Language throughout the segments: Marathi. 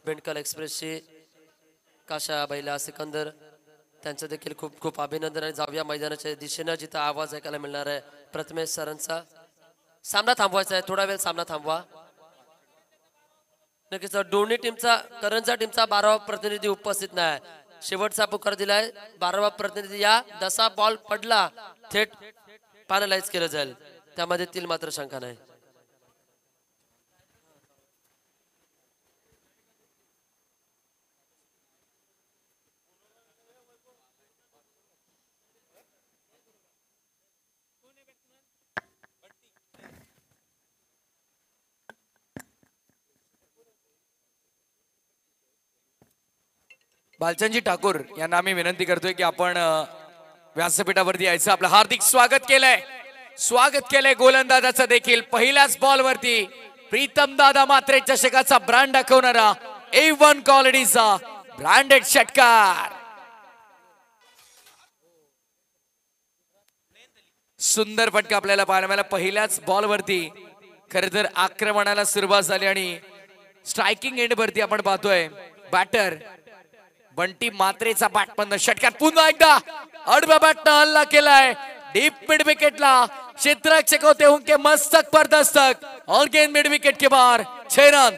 बेंडकल एक्सप्रेसची काशा बैला सिकंदर त्यांचं देखील खूप खूप अभिनंदन आणि जाऊया मैदानाच्या दिशेनं जिथं आवाज ऐकायला मिळणार आहे प्रथमेश सरांचा सामना थांबवायचा आहे थोडा वेळ सामना थांबवा नक्कीच दोन्ही टीमचा करंजा टीमचा 12वा प्रतिनिधी उपस्थित नाही शेवटचा पुकार दिलाय 12वा प्रतिनिधी या 10 बॉल पडला थेट फायनलाइज केलं जाईल त्यामध्ये तील मात्र शंका नाही भालचंदजी ठाकूर यांना आम्ही विनंती करतोय की आपण व्यासपीठावरती यायचं आपलं हार्दिक स्वागत केलंय गोलंदाजाचं देखील पहिल्याच बॉल वरती प्रीतम दादा मात्रे चषकाचा ब्रँड दाखवणारा A1 क्वालिटीचा ब्रँडेड षटकार सुंदर फटका आपल्याला पाहायला मिळाला पहिल्याच बॉल वरती खरं तर आक्रमणाला सुरुवात झाली आणि स्ट्रायकिंग एंड वरती आपण पाहतोय बॅटर बंटी मात्रेचा बॅटमधनं षटकार पुन्हा एकदा आडव्या बॅटनं हल्ला केलाय डीप मिड विकेटला क्षेत्ररक्षक होते उनके मस्तक पर दस्तक और गेंद मिड विकेट के बाहर 6 रन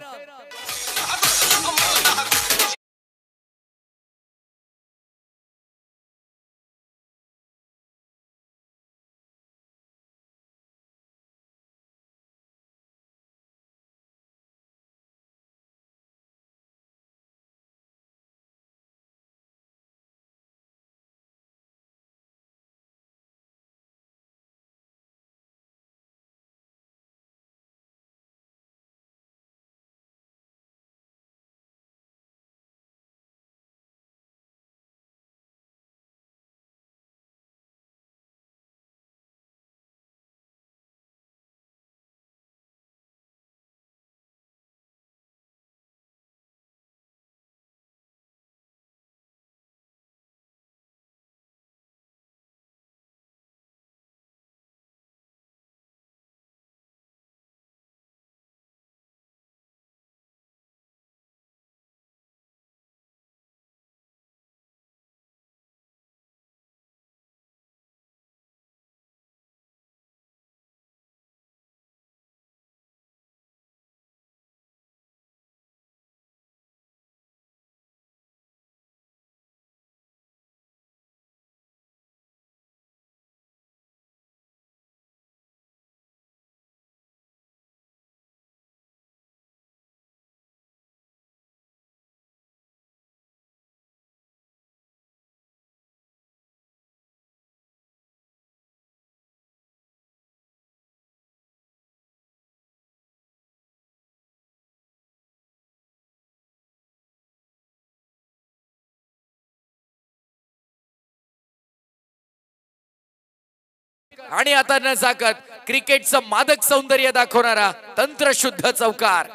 आणि आता नजाकत क्रिकेटचं मादक सौंदर्य दाखवणारा तंत्रशुद्ध चौकार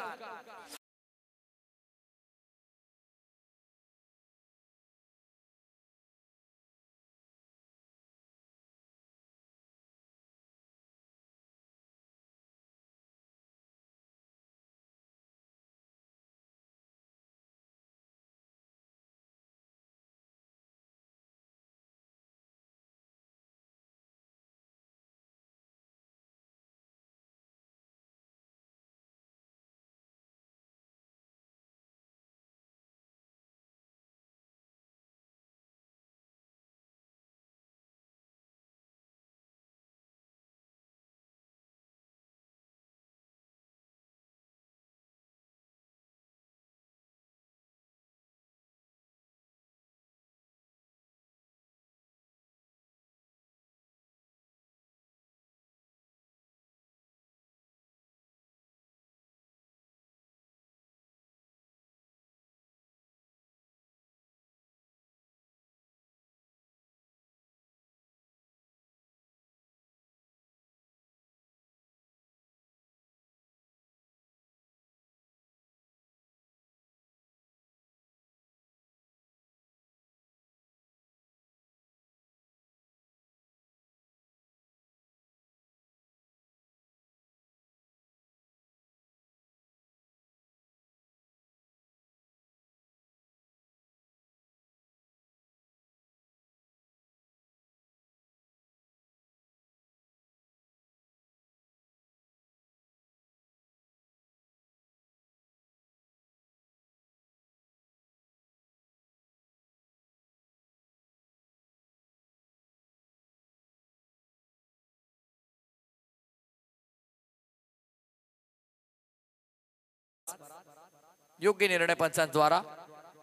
योग्य निर्णय पंचांद्वारा.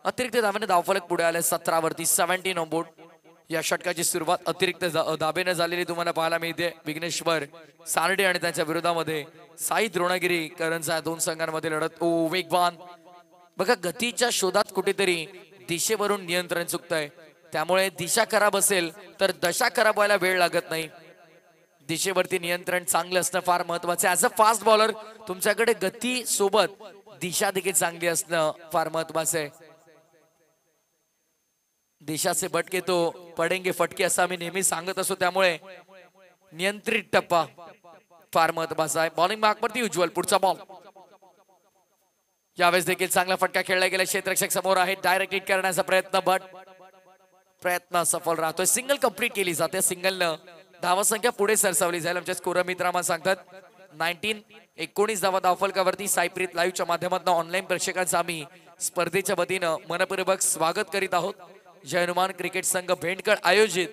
अतिरिक्त धावेने धावफलक पुढे आले 17 वरती 17 ऑन बोर्ड. या षटकाची सुरुवात अतिरिक्त धाबेने झालेली तुम्हाला पाहायला मिळते. विघ्नेश्वर सारडे आणि त्यांच्या विरोधामध्ये साई द्रोणागिरी करंजा या दोन संघांमध्ये लढत. ओ वेगवान बघा, गतीच्या शोधात कुठेतरी दिशेवरून नियंत्रण चुकतंय. त्यामुळे दिशा खराब असेल तर दशा खराब व्हायला वेळ लागत नाही. दिशेवरती नियंत्रण चांगलं असणं फार महत्वाचं आहे. ऍज अ फास्ट बॉलर तुमच्याकडे गती सोबत दिशा देखील चांगली असणं फार महत्वाचं आहे. दिशा से भटके तो पडेंगे फटके असं आम्ही नेहमी सांगत असतो. त्यामुळे नियंत्रित टप्पा फार महत्वाचा आहे. बॉलिंग मार्कवरती उज्ज्वल. पुढचा बॉल. यावेळेस देखील चांगला फटका खेळला गेला. क्षेत्ररक्षक समोर आहे. डायरेक्ट हिट करण्याचा प्रयत्न, बट प्रयत्न सफल राहतोय. सिंगल कंप्लीट केली जाते. सिंगलनं धावसंख्या पुढे सरसावली जाईल. आमच्या स्कोर मित्र आम्हाला सांगतात 19 धावा धावफलकावरती. साईप्रीत लाईव्हच्या माध्यमातून ऑनलाईन प्रेक्षकांचं आम्ही स्पर्धेच्या वतीनं मनपूर्वक स्वागत करीत आहोत. जय हनुमान क्रिकेट संघ भेंडगड आयोजित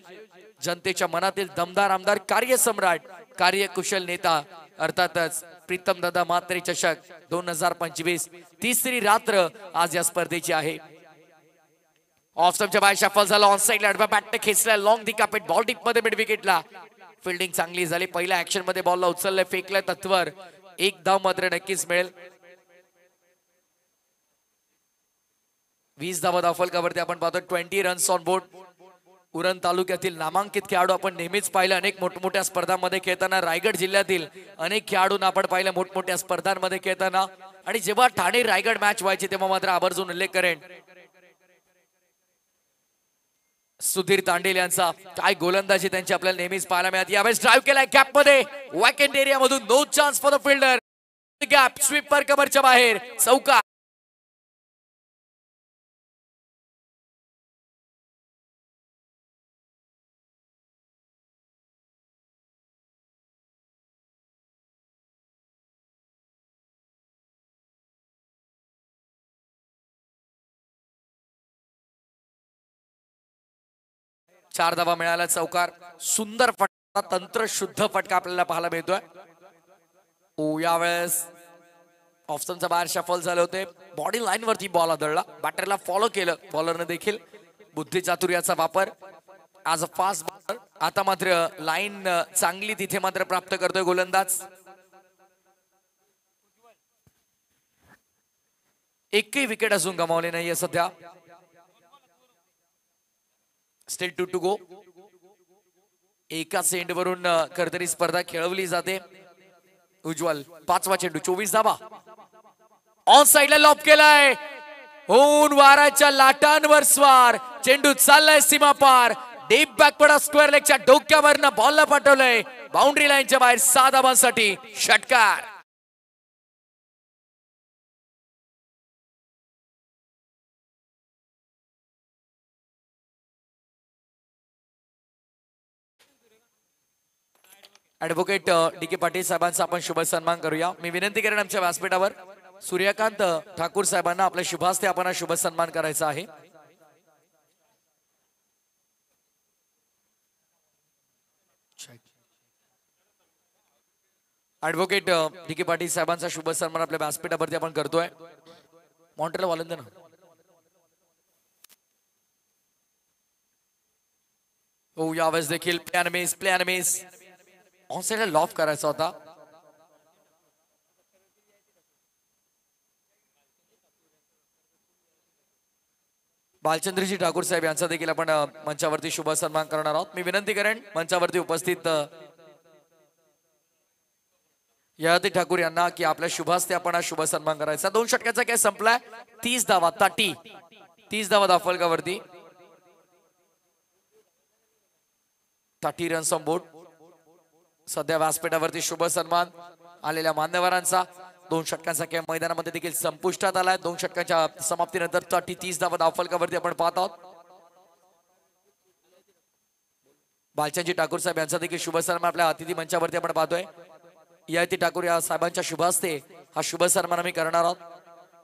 जनतेच्या मनातील दमदार आमदार, कार्यसम्राट, कार्यकुशल नेता अर्थातच प्रीतम दादा म्हात्रे चषक 2025 तिसरी रात्र आज या स्पर्धेची आहे. ऑफ स्टंपच्या बाहेर शफल झाला. ऑन साइडला आडव्या बॅटने खेचला. लॉंग दी कापेट बॉल टिप मध्ये मिड विकेटला. फिल्डिंग चांगली झाली. पहिल्या ऍक्शन मध्ये बॉलला उचललंय, फेकलंय तत्वर. एक धाव मात्र नक्कीच मिळेल. 20 धावा धावफलकावरती आपण पाहतो. 20 रन्स ऑन बोर्ड. उरण तालुक्यातील नामांकित खेळाडू आपण नेहमीच पाहिलं अनेक मोठमोठ्या स्पर्धांमध्ये खेळताना. रायगड जिल्ह्यातील अनेक खेळाडूंना आपण पाहिलं मोठमोठ्या स्पर्धांमध्ये खेळताना. आणि जेव्हा ठाणे रायगड मॅच व्हायची तेव्हा मात्र आवर्जून उल्लेख करेन सुधीर तांडेल यांचा. काय गोलंदाजी त्यांची आपल्याला नेहमीच पाहायला मिळते. यावेळेस ड्राईव्ह केलाय गॅप मध्ये. वॅकंट एरिया मधून no chance for the fielder. Gap sweeper कव्हरच्या बाहेर. चौका. चार धावा मिळाला. चौकार. सुंदर फटका, तंत्रशुद्ध फटका आपल्याला पाहायला मिळतोय. ओ यावेळेस ऑफस्टनचा बाहेर शफल झाले होते. बॉडी लाईन वरती बॉल आदळला. बॅटरला फॉलो केलं. बॉलरने देखील बुद्धी चातुर्याचा वापर. आज अ फास्ट बॉलर. आता मात्र लाईन चांगली तिथे मात्र प्राप्त करतोय गोलंदाज. एकही विकेट अजून गमावले नाहीये सध्या. Still 2 to go. एका सेंड वरून खरतरी स्पर्धा खेळवली जाते. उज्ज्वल 5वा चेंडू. 24 धावा. ऑन साइडला लॉप केलाय. होऊन वाराच्या लाटांवर स्वार. चेंडू चाललाय सीमा पार. डीप बॅकवर्ड स्क्वेअर लेगच्या डोक्यावरनं बॉलला पाठवलंय बाउंड्री लाईनच्या बाहेर. 6 धावांसाठी षटकार. Advocate DK. पाटील साहेबांचा आपण शुभ सन्मान करूया. मी विनंती करेन आमच्या व्यासपीठावर सूर्यकांत ठाकूर साहेबांना आपल्या शुभास्ते आपण शुभ सन्मान करायचा आहे. Advocate DK. पाटील साहेबांचा शुभ सन्मान आपल्या व्यासपीठावरती आपण करतोय. मॉन्ट्रेल वालन ना. हो यावेळेस देखील प्लॅन मिस. ऑन साइडला लॉफ करायचा होता. बालचंद्रजी ठाकूर साहेब यांचा देखील आपण मंचावरती शुभ सन्मान करणार आहोत. मी विनंती करेन मंचावरती उपस्थित ययाती ठाकूर यांना की आपल्या शुभास्ते आपण शुभ सन्मान करायचा. 2 षटकाचा काय संपलाय. 30 धावा. 30 धावा धावफलकावरती. 30 रन्स ऑन बोर्ड. सध्या व्यासपीठावरती शुभ सन्मान आलेल्या मान्यवरांचा. 2 षटकांचा खेळ मैदानामध्ये देखील संपुष्टात आलाय. 2 षटकांच्या समाप्तीनंतर 30 धावा धावफलकावरती आपण पाहत आहोत. बालचंदजी ठाकूर साहेब यांचा देखील शुभ सन्मान आपल्या अतिथी मंचावरती आपण पाहतोय. ययाती ठाकूर या साहेबांच्या शुभ हस्ते हा शुभ सन्मान आम्ही करणार आहोत.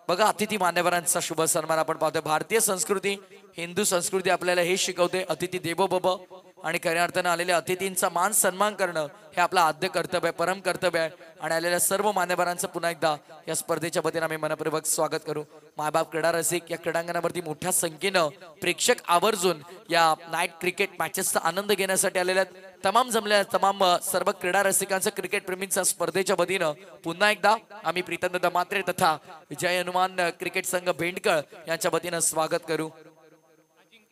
बघा अतिथी मान्यवरांचा शुभ सन्मान आपण पाहतोय. भारतीय संस्कृती, हिंदू संस्कृती आपल्याला हे शिकवते अतिथी देवो भव. आणि खऱ्या अर्थानं आलेल्या अतिथींचा मान सन्मान करणं हे आपलं आद्य कर्तव्य आहे, परम कर्तव्य आहे. आणि आलेल्या सर्व मान्यवरांचं पुन्हा एकदा या स्पर्धेच्या वतीने आम्ही मनपूर्वक स्वागत करू. मायबाप क्रीडा रसिक या क्रीडांगणावरती मोठ्या संख्येनं प्रेक्षक आवर्जून या नाईट क्रिकेट मॅचेसचा आनंद घेण्यासाठी आलेल्या तमाम जमलेल्या तमाम सर्व क्रीडा रसिकांचं, क्रिकेट प्रेमींचा स्पर्धेच्या वतीनं पुन्हा एकदा आम्ही प्रीतम मात्रे तथा जय हनुमान क्रिकेट संघ भेंडकळ यांच्या वतीनं स्वागत करू.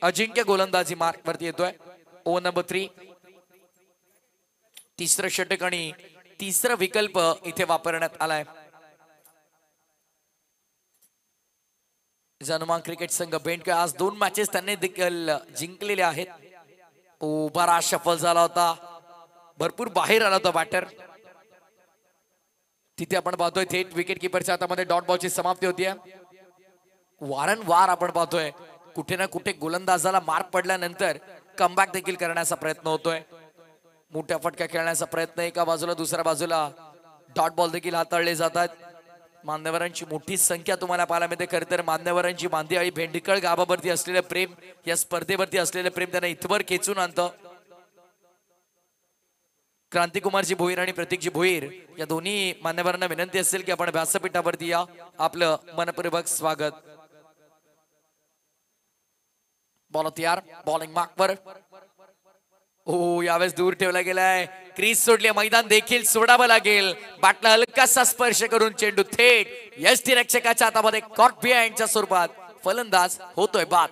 अजिंक्य गोलंदाजी मार्क वरती येतोय. ओ नंबर 3, तिसरं षटक आणि तिसरा विकल्प इथे वापरण्यात आलाय. हनुमान क्रिकेट संघ भेंडकळ आज 2 मॅचेस त्यांनी देखील जिंकलेले आहेत. बराच सफल झाला होता, भरपूर बाहेर आला होता बॅटर. तिथे आपण पाहतोय थेट विकेट किपरच्या हातामध्ये डॉट बॉलची समाप्ती होतीये. वारंवार आपण पाहतोय कुठे ना कुठे गोलंदाजाला मार पडल्यानंतर कमबॅक देखील करण्याचा प्रयत्न होतोय. मोठ्या फटक्या खेळण्याचा प्रयत्न एका बाजूला, दुसऱ्या बाजूला डॉट बॉल देखील हाताळले जातात. मान्यवरांची मोठी संख्या तुम्हाला पाहायला मिळते. खरं तर मान्यवरांची मांदियाळी भेंडकळ गावावरती असलेलं प्रेम, या स्पर्धेवरती असलेलं प्रेम त्यांना इथवर खेचून आणतं. क्रांतिकुमारजी भोईर आणि प्रतीकजी भोईर या दोन्ही मान्यवरांना विनंती असेल की आपण व्यासपीठावरती या. आपलं मनपूर्वक स्वागत. बॉल तयार, बॉलिंग मार्कवर. यावेळेस दूर ठेवला गेलाय, क्रीज सोडली, मैदान देखील सोडावं लागेल. बॅटला हलकासा स्पर्श करून चेंडू थेट यष्टिरक्षकाच्या हातामध्ये कॉट बिहाइंडच्या स्वरूपात फलंदाज होतोय बाद.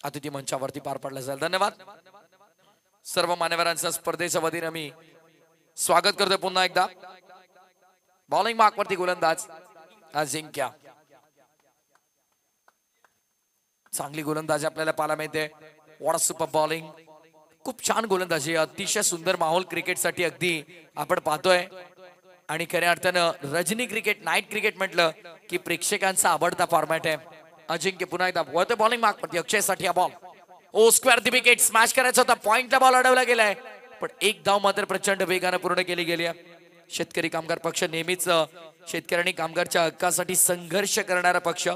अतिथी मंचावरती पार पडला जाईल. धन्यवाद सर्व मान्यवरांचं स्पर्धेच्या वतीने मी स्वागत करतोय पुन्हा एकदा. बॉलिंग मार्क वरती गोलंदाज अजिंक्य. चांगली गोलंदाजी आपल्याला पाहायला मिळते. व्हॉट अ सुपर बॉलिंग, खूप छान गोलंदाजी, अतिशय सुंदर माहोल क्रिकेटसाठी अगदी आपण पाहतोय. आणि खऱ्या अर्थानं रजनी क्रिकेट, नाईट क्रिकेट म्हटलं की प्रेक्षकांचा आवडता फॉर्मॅट आहे. अजिंक्य पुन्हा एकदा वरती बॉलिंग मार्क वरती. अक्षयसाठी हा बॉल स्क्वेअर दी विकेट स्मॅश करायचा होता, पॉइंटला बॉल अडवला गेलाय, पण एक धाव मात्र प्रचंड वेगानं पूर्ण केली गेली आहे. शेतकरी कामगार पक्ष नेहमीच शेतकऱ्यांनी कामगारच्या हक्कासाठी संघर्ष करणारा पक्ष,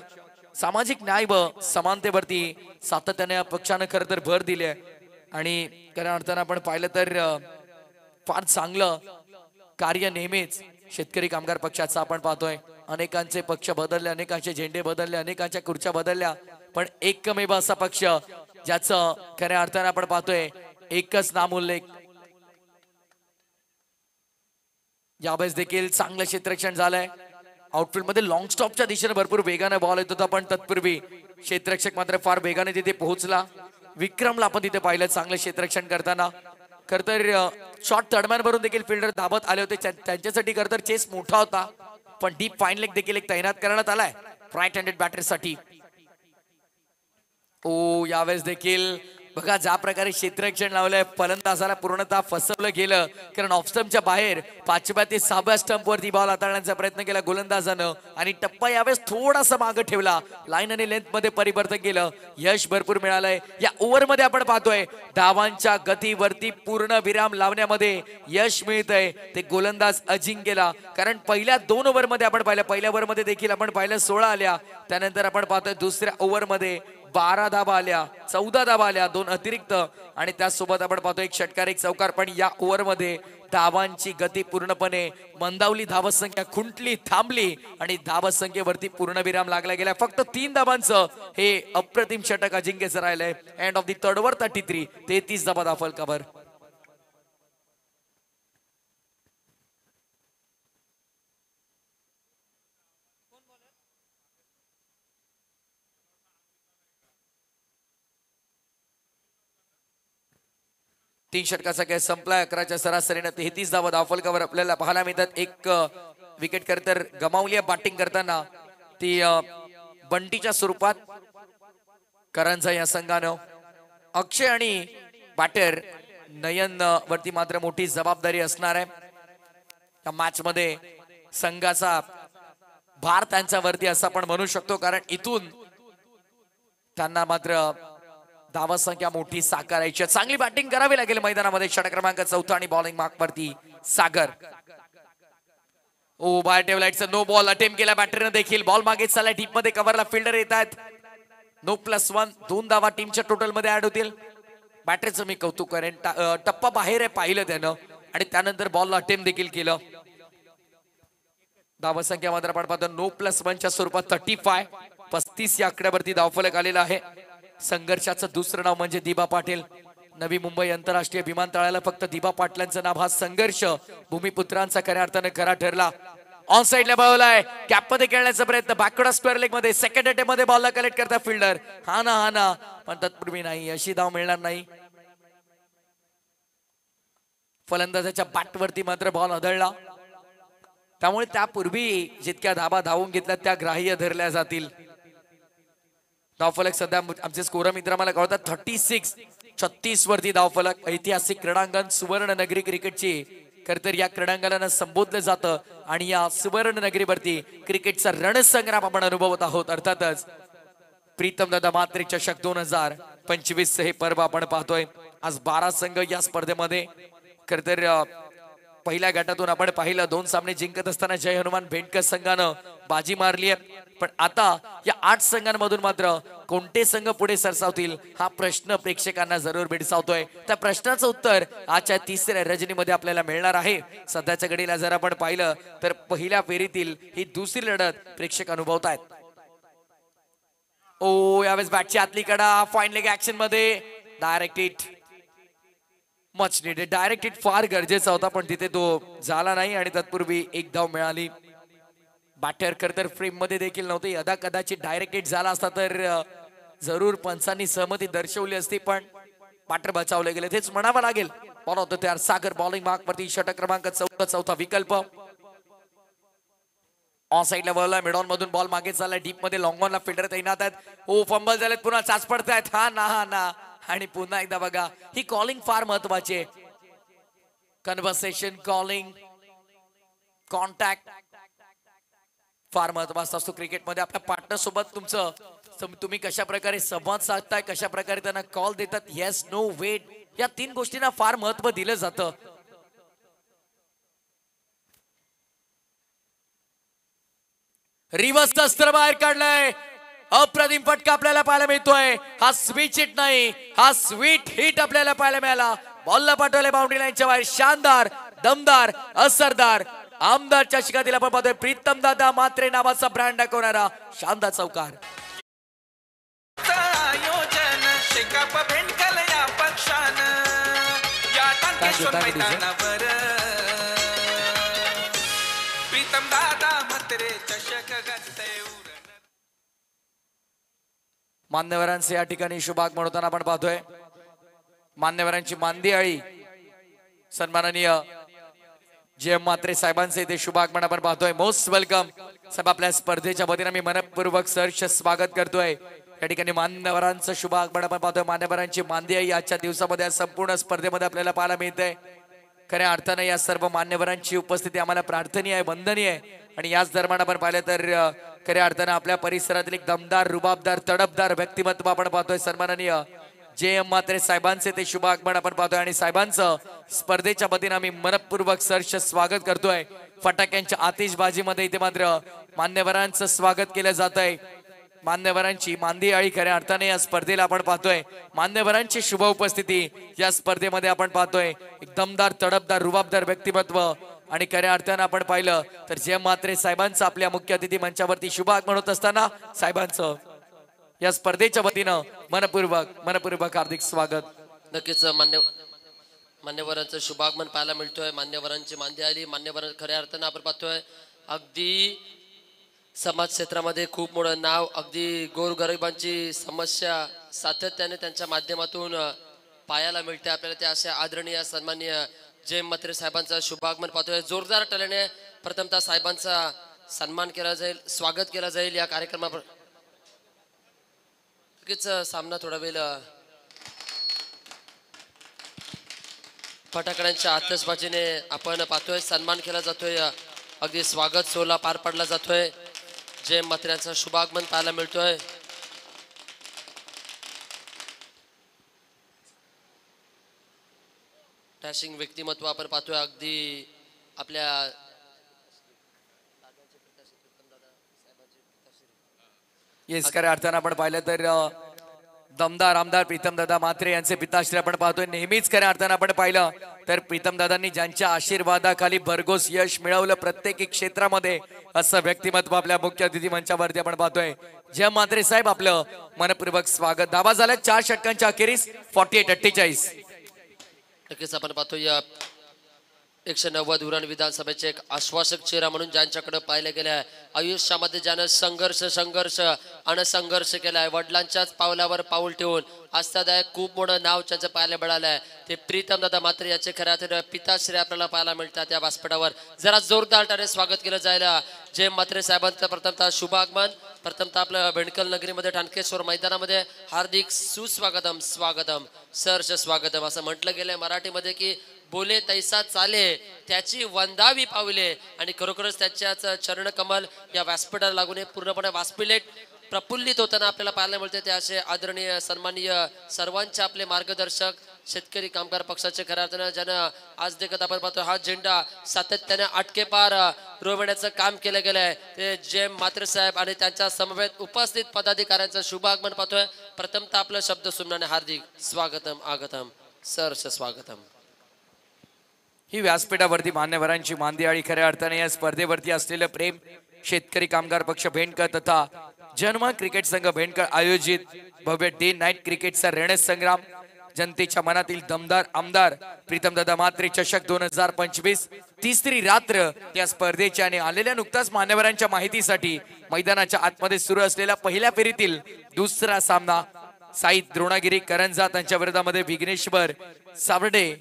सामाजिक न्याय व समानतेवरती सातत्याने या पक्षानं खरं तर भर दिली आहे. आणि खऱ्या अर्थानं आपण पाहिलं तर फार चांगलं कार्य नेहमीच शेतकरी कामगार पक्षाचं आपण पाहतोय. अनेकांचे पक्ष बदलले, अनेकांचे झेंडे बदलले, अनेकांच्या खुर्च्या बदलल्या, पण एकमेव असा पक्ष ज्याचं खऱ्या अर्थानं आपण पाहतोय एकच नामोल्लेख. यावेळेस देखील चांगलं क्षेत्ररक्षण झालंय. आउटफील्ड मध्ये लॉंग स्टॉपच्या दिशेने भरपूर वेगाने बॉल येत होता, पण तत्पूर्वी क्षेत्ररक्षक मात्र फार वेगाने तिथे पोहोचला. विक्रमला आपण तिथे पाहिलं चांगलं क्षेत्ररक्षण करताना. खर तर शॉर्ट थर्डमॅन भरून देखील फिल्डर धाबत आले होते. त्यांच्यासाठी खर तर चेस मोठा होता, पण डीप फाईन लेग देखील एक तैनात करण्यात आलाय राईट हँडेड बॅटरसाठी. यावेळेस देखील बघा ज्या प्रकारे क्षेत्ररक्षण लावलंय, फलंदाजाला पूर्णतः फसवलं गेलं. कारण ऑफ स्टंपच्या बाहेर 5व्या ते 6व्या स्टंप वरती बॉल हाताळण्याचा प्रयत्न केला गोलंदाजानं, आणि टप्पा यावेळेस थोडासा मागे ठेवला. लाईन आणि लेंथ मध्ये परिवर्तन केलं, यश भरपूर मिळालंय. या ओव्हर मध्ये आपण पाहतोय धावांच्या गतीवरती पूर्ण विराम लावण्यामध्ये यश मिळतंय ते गोलंदाज अजिंक्यला. कारण पहिल्या 2 ओव्हर मध्ये आपण पाहिलं, पहिल्या ओव्हर मध्ये देखील आपण पाहिलं 16 आल्या, त्यानंतर आपण पाहतोय दुसऱ्या ओव्हर मध्ये 12 धाबा आल्या, 14 धाबा आल्या, 2 अतिरिक्त, आणि त्यासोबत आपण पाहतो एक षटकार एक चौकार. पण या ओव्हर मध्ये धावांची गती पूर्णपणे मंदावली, धावसंख्या खुंटली, थांबली, आणि धावसंख्येवरती पूर्ण विराम लागला गेला. फक्त 3 धाबांचं हे अप्रतिम षटक अजिंक्यचं राहिलंय. End of the third over 33, 33 धाबा दाखल कव्हर. 3 षटकाचा खेळ संपलाय. 11च्या सरासरीने 33 धावा धावफलकावर आपल्याला पाहायला मिळतात. एक विकेट खरं तर गमावली आहे बॅटिंग करताना, ती बंटीच्या स्वरूपात करंजा या संघानं. अक्षय आणि बॅटर नयन वरती मात्र मोठी जबाबदारी असणार आहे. या मॅच मध्ये संघाचा भार त्यांच्यावरती असं आपण म्हणू शकतो, कारण इथून त्यांना मात्र धावा संख्या मोठी साकारायची आहे. चांगली बॅटिंग करावी लागेल मैदानामध्ये. षटक क्रमांक 4 आणि बॉलिंग मार्क वरती सागर. ओ बाय टेबलाइटचा नो बॉल अटेम्प्ट केला बॅटरने देखील. बॉल मागे चालला डीप मध्ये, कव्हरला फिल्डर येत आहेत. नो +1 2 धावा टीमच्या टोटल मध्ये ऍड होतील. बॅटरचं मी कौतुक करेन, टप्पा बाहेर आहे पाहिलं त्यानं आणि त्यानंतर बॉलला अटेम्प्ट देखील केलं. धावा संख्या मात्र आपण पाहतो नो +1 च्या स्वरूपात 35 या आकड्यावरती धावफलक आलेला आहे. संघर्षाचं दुसरं नाव म्हणजे दिबा पाटील. नवी मुंबई आंतरराष्ट्रीय विमानतळाला फक्त दिबा पाटलांचं नाव. हा संघर्ष भूमिपुत्रांचा खऱ्या अर्थाने खरा ठरला. ऑन साइडला बॉललाय, कॅप मध्ये खेळण्याचा प्रयत्न, बॅकवर्ड स्क्वेअर लेग मध्ये सेकंड अटेम्प्ट मध्ये बॉलला कलेक्ट करता फिल्डर. हा ना पण तत्पूर्वी नाही, अशी धाव मिळणार नाही. फलंदाजाच्या बॅटवरती मात्र बॉल आदळला, त्यामुळे त्यापूर्वी जितक्या धाबा धावून घेतल्या त्या ग्राह्य धरल्या जातील. धावफलक सध्या आमचे स्कोर मित्र मला कळतात 36 वरती धावफलक. ऐतिहासिक क्रीडांगण सुवर्ण नगरी क्रिकेटची खरं तर या क्रीडांगणाला संबोधलं जातं आणि या सुवर्ण नगरीवरती क्रिकेटचा रणसंग्राम आपण अनुभवत आहोत. अर्थातच प्रीतम दादा मात्रे चषक 2025 हे पर्व आपण पाहतोय. आज 12 संघ या स्पर्धेमध्ये. खरं तर पहिल्या गटातून आपण पाहिलं 2 सामने जिंकत असताना जय हनुमान भेंडकर संघानं बाजी मारली आहे. पण आता या 8 संघांमधून मात्र कोणते संघ पुढे सरसावतील हा प्रश्न प्रेक्षकांना जरूर भेडसावतोय. त्या प्रश्नाचं उत्तर आजच्या तिसऱ्या रजनीमध्ये आपल्याला मिळणार आहे. सध्याच्या घडीला जर आपण पाहिलं तर पहिल्या फेरीतील ही दुसरी लढत प्रेक्षक अनुभवतायत. ओ यावेळेस बॅटची आतली कडा फाईन लेग ऍक्शन मध्ये direct hit, much needed. Direct hit फार गरजेचा होता पण तिथे तो झाला नाही आणि तत्पूर्वी एक धाव मिळाली. बॅटर खरं तर फ्रेम मध्ये देखील नव्हते. यदा कदाचित डायरेक्ट हिट झाला असता तर जरूर पंचांनी सहमती दर्शवली असती, पण बॅटर बचावले गेले तेच म्हणावं लागेल. बॉल होतं तयार. सागर बॉलिंग मार्क वरती षटक क्रमांक 14 चौथा विकल्प. ऑन साइडला बॉलला मिडॉन मधून बॉल मागे चालला डीप मध्ये. लॉंग ऑनला फिल्डर तैनात आहेत. ओ फंबल झालेत, पुन्हा चाच पडतायत. हा ना आणि पुन्हा एकदा बघा, ही कॉलिंग फार महत्वाची आहे. कन्व्हर्सेशन, कॉलिंग, कॉन्टॅक्ट फार महत्वाचा असतो क्रिकेटमध्ये. आपल्या पार्टनर सोबत तुम्ही कशा प्रकारे संवाद साधताय, कशा प्रकारे त्यांना कॉल देतात, येस नो वेट, या 3 गोष्टींना फार महत्व दिलं जातं. रिव्हर्स अस्त्र बाहेर काढलाय. अप्रतिम फटका आपल्याला पाहायला मिळतोय. हा स्विच हिट नाही, हा स्वीट हिट आपल्याला पाहायला मिळाला. बॉलला पाठवले बाउंड्री लाईनच्या बाहेर. शानदार, दमदार, असरदार आमदारच्या शिकातील आपण पाहतोय प्रीतम दादा मात्रे नावाचा ब्रँड दाखवणारा शानदार चौकार. आयोजन शेकाप भेंडकल या पक्षानं या टाकेश्वर मैदानावर प्रीतम दादा मात्रे चषक गाजतय. मान्यवरांचे या ठिकाणी शुभागमन होताना आपण पाहतोय. मान्यवरांची मांदियाळी सन्माननीय जे मात्रे साहेबांचे ते शुभागमन आपण पाहतोय. मोस्ट वेलकम साहेब, आपल्या स्पर्धेच्या वतीने मी मनपूर्वक सहर्ष स्वागत करतोय. या ठिकाणी मान्यवरांचं शुभागमन आपण पाहतोय. मान्यवरांची मांदियाळी आजच्या दिवसामध्ये संपूर्ण स्पर्धेमध्ये आपल्याला पाहायला मिळते. खऱ्या अर्थाने या सर्व मान्यवरांची उपस्थिती आम्हाला प्रार्थनीय आहे, वंदनीय आहे. आणि याच दरम्यान आपण पाहिलं तर खऱ्या अर्थानं आपल्या परिसरातील एक दमदार, रुबाबदार, तडफदार व्यक्तिमत्व आपण पाहतोय. सन्माननीय जे मात्रे साहेबांचे ते शुभागमन आपण पाहतोय आणि साहेबांचं स्पर्धेच्या वतीने आम्ही मनपूर्वक सहर्ष स्वागत करतोय. फटाक्यांच्या आतिषबाजीमध्ये इथे मात्र मान्यवरांचं स्वागत केलं जात आहे. मान्यवरांची मांदियाळी खऱ्या अर्थाने या स्पर्धेला आपण पाहतोय. मान्यवरांची शुभ उपस्थिती या स्पर्धेमध्ये आपण पाहतोय. एक दमदार, तडफदार, रुबाबदार व्यक्तिमत्व आणि खऱ्या अर्थानं आपण पाहिलं तर जे मात्रे साहेबांचं आपल्या मुख्य अतिथी मंचावरती शुभागमन होत असताना साहेबांचं या स्पर्धेच्या वतीनं मनपूर्वक हार्दिक स्वागत. नक्कीच मान्यवरांचं शुभागमन पाहायला मिळतोय. मान्यवरांची मांदियाळी, मान्यवर खऱ्या अर्थानं आपण पाहतोय. अगदी समाज क्षेत्रामध्ये खूप मोठं नाव, अगदी गोरगरिबांची समस्या सातत्याने त्यांच्या माध्यमातून पायाला मिळते आपल्याला ते असे आदरणीय सन्माननीय जय म्हात्रे साहेबांचं शुभागमन पाहतोय. जोरदार टाळ्याने प्रथमतः साहेबांचा सन्मान केला जाईल, स्वागत केला जाईल या कार्यक्रमावर. सामना थोडा वेळ फटाकड्यांच्या आतषबाजीने आपण पाहतोय, सन्मान केला जातोय, अगदी स्वागत सोहळा पार पाडला जातोय. जय म्हात्र्यांचं शुभागमन पाहायला मिळतोय. डॅशिंग व्यक्तिमत्व आपण पाहतोय, अगदी आपल्या येस खऱ्या अर्थानं आपण पाहिलं तर दमदार आमदार प्रीतमदादा म्हात्रे यांचे पिताश्री आपण पाहतोय. नेहमीच खऱ्या अर्थानं आपण पाहिलं तर प्रीतमदादांनी ज्यांच्या आशीर्वादाखाली भरघोस यश मिळवलं प्रत्येक क्षेत्रामध्ये, असं व्यक्तिमत्व आपल्या मुख्य अतिथी मंचावरती आपण पाहतोय. जय म्हात्रे साहेब आपलं मनपूर्वक स्वागत. धावा झाल्या 4 षटकांच्या अखेरीस 48-48. नक्कीच आपण पाहतोय 190 उरण विधानसभेचे एक आश्वासक चेहरा म्हणून ज्यांच्याकडे पाहिलं गेलं आयुष्यामध्ये ज्यानं संघर्ष संघर्ष केलाय, वडिलांच्याच पावलावर पाऊल ठेवून आस्थादायक खूप मोठं नाव त्यांचं पाहायला मिळालंय ते प्रीतमदादा म्हात्रे याचे खऱ्या अर्थाने पिताश्री आपल्याला पाहायला मिळतात. या व्यासपीठावर जरा जोरदार टाळ्याने स्वागत केलं जाईल जय म्हात्रे साहेबांचं प्रथमतः शुभागमन. प्रथमतः आपलं बेणकल नगरीमध्ये ठाणकेश्वर मैदानामध्ये हार्दिक सुस्वागतम स्वागतम सहर्ष स्वागतम असं म्हटलं गेलंय मराठीमध्ये की बोले तैसा चाले त्याची वंदावी पावले, आणि खरोखरच त्याच्याच चरणकमल या व्यासपीठाला लागून पूर्णपणे वास्पिलेट प्रफुल्लित होताना आपल्याला पाहायला मिळते. ते असे आदरणीय सन्माननीय सर्वांचे आपले मार्गदर्शक शेतकरी कामगार पक्षाचे खऱ्या अर्थानं ज्यानं आज देखत आपण पाहतो हा झेंडा सातत्याने आटकेपार रोवण्याचं काम केलं गेलंय ते जय म्हात्रे साहेब आणि त्यांच्या समवेत उपस्थित पदाधिकाऱ्यांचं शुभागमन पाहतोय. प्रथमतः आपलं शब्द सुमनाने हार्दिक स्वागतम आगतम सहर्ष स्वागतम. ही व्यासपीठावरती मान्यवरांची मांदियाळी, खऱ्या अर्थाने या स्पर्धेवरती असलेलं प्रेम. शेतकरी कामगार पक्ष भेंडकर तथा जनमन क्रिकेट संघ भेंडकर आयोजित भव्य डे नाईट क्रिकेटचा रणसंग्राम, जनतेच्या मनातील दमदार आमदार प्रीतमदादा म्हात्रे चषक 2025 तिसरी रात्र या स्पर्धेच्या आणि आलेल्या नुकताच मान्यवरांच्या माहितीसाठी मैदानाच्या आतमध्ये सुरू असलेल्या पहिल्या फेरीतील दुसरा सामना साई द्रोणागिरी करंजा त्यांच्या विरोधामध्ये विघ्नेश्वर सावर्डे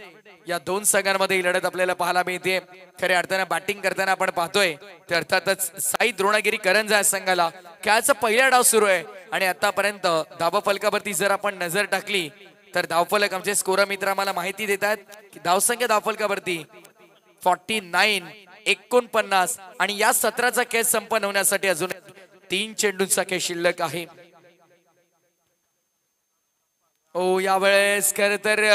या 2 संघांमध्ये लढत आपल्याला पाहायला मिळते. खऱ्या अर्थानं बॅटिंग करताना आपण पाहतोय तर अर्थातच साई द्रोणागिरी करंजा संघाला खेळाचा पहिला डाव सुरू आहे आणि आतापर्यंत धावफलकावरती जर आपण नजर टाकली तर धावफलक आमचे स्कोर मित्र आम्हाला माहिती देतात की धावसंख्या धावफलकावरती 49 आणि या सत्राचा खेळ संपन्न होण्यासाठी अजून 3 चेंडूंचा खेळ शिल्लक आहे. ओ यावेळेस खर तर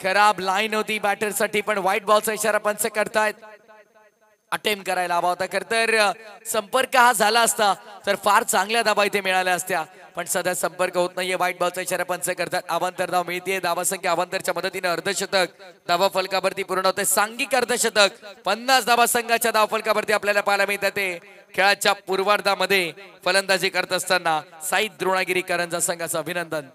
खराब लाईन होती बॅटर साठी, पण व्हाईट बॉलचा इशारा पंच करतायत. अटेम्प्ट करायला हवा होता. खर तर संपर्क हा झाला असता तर फार चांगल्या धाबा इथे मिळाल्या असत्या, पण सध्या संपर्क होत नाहीये. व्हाईट बॉलचा इशारा पंच करतात. अवांतर धाव मिळते. धावा संख्या अवांतरच्या मदतीने अर्धशतक धावा फलकावरती पूर्ण होते. सांघिक अर्धशतक 50 धावा संघाच्या धाव फलकावरती आपल्याला पाहायला मिळतात. ते खेळाच्या पूर्वार्धामध्ये फलंदाजी करत असताना साई द्रोणागिरी करंजा संघाचं अभिनंदन.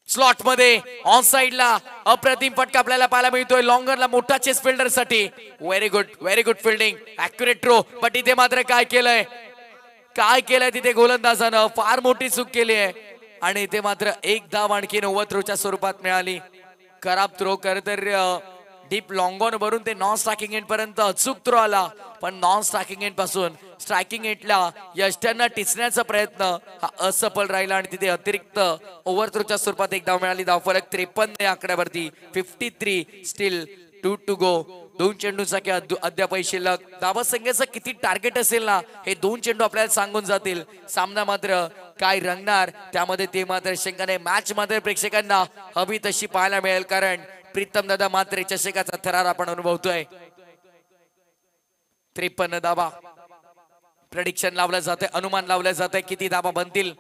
स्लॉट मध्ये ऑन साइडला अप्रतिम फटका आपल्याला पाहायला मिळतोय. लॉंगरला मोठा चेस फिल्डर साठी very good fielding, accurate throw. पण इथे मात्र काय केलंय तिथे गोलंदाजानं फार मोठी चूक केली आहे आणि इथे मात्र एक धाव आणखीन ओव्हर थ्रोच्या स्वरूपात मिळाली. खराब थ्रो कर तर डीप लॉंग ऑन वरून ते नॉन स्ट्रायकिंग एंड पर्यंत अचूक थ्रो आला, पण नॉन स्ट्रायकिंग एंड पासून स्ट्रायकिंग एंडला यष्ट्यांना टिचण्याचा प्रयत्न हा असफल राहिला आणि तिथे अतिरिक्त ओव्हर थ्रोच्या स्वरूपात एक धाव मिळाली. धावफलक 53 या आकड्यावरती 53 स्टील 2 टू गो. 2 चेंडूंचा खेळ अद्यापही शिल्लक. धावा संख्येचं किती टार्गेट असेल ना हे 2 चेंडू आपल्याला सांगून जातील. सामना मात्र काय रंगणार त्यामध्ये ते मात्र शंकाने मॅच मात्र प्रेक्षकांना हवी तशी पाहायला मिळेल, कारण प्रीतमदादा म्हात्रे चषकाचा थरार आपण अनुभवतोय. 53 धावा प्रेडिक्शन लावलं जाते, अनुमान लावलं जाते किती धावा बनतील.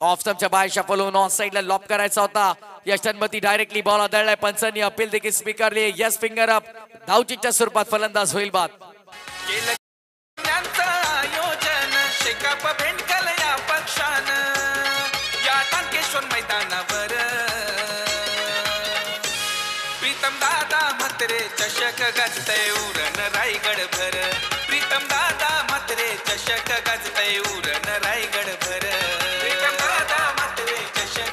ऑफ स्टंपच्या बाहेर शफल होऊन ऑन साइडला लॉप करायचा होता. यशनमती डायरेक्टली बॉल आदळलाय. पंचांनी अपील देखील स्वीकारली. Yes finger up. धावचीच्या स्वरूपात फलंदाज होईल बाद. आयोजन शेकाप भेंडकल या पक्षानं या टांकेश्वर मैदानावर प्रीतमदादा म्हात्रे चषक गाजतय उरण रायगड भर. प्रीतमदादा म्हात्रे चषक गाजतय उरण रायगड भर. प्रीतमदादा म्हात्रे चषक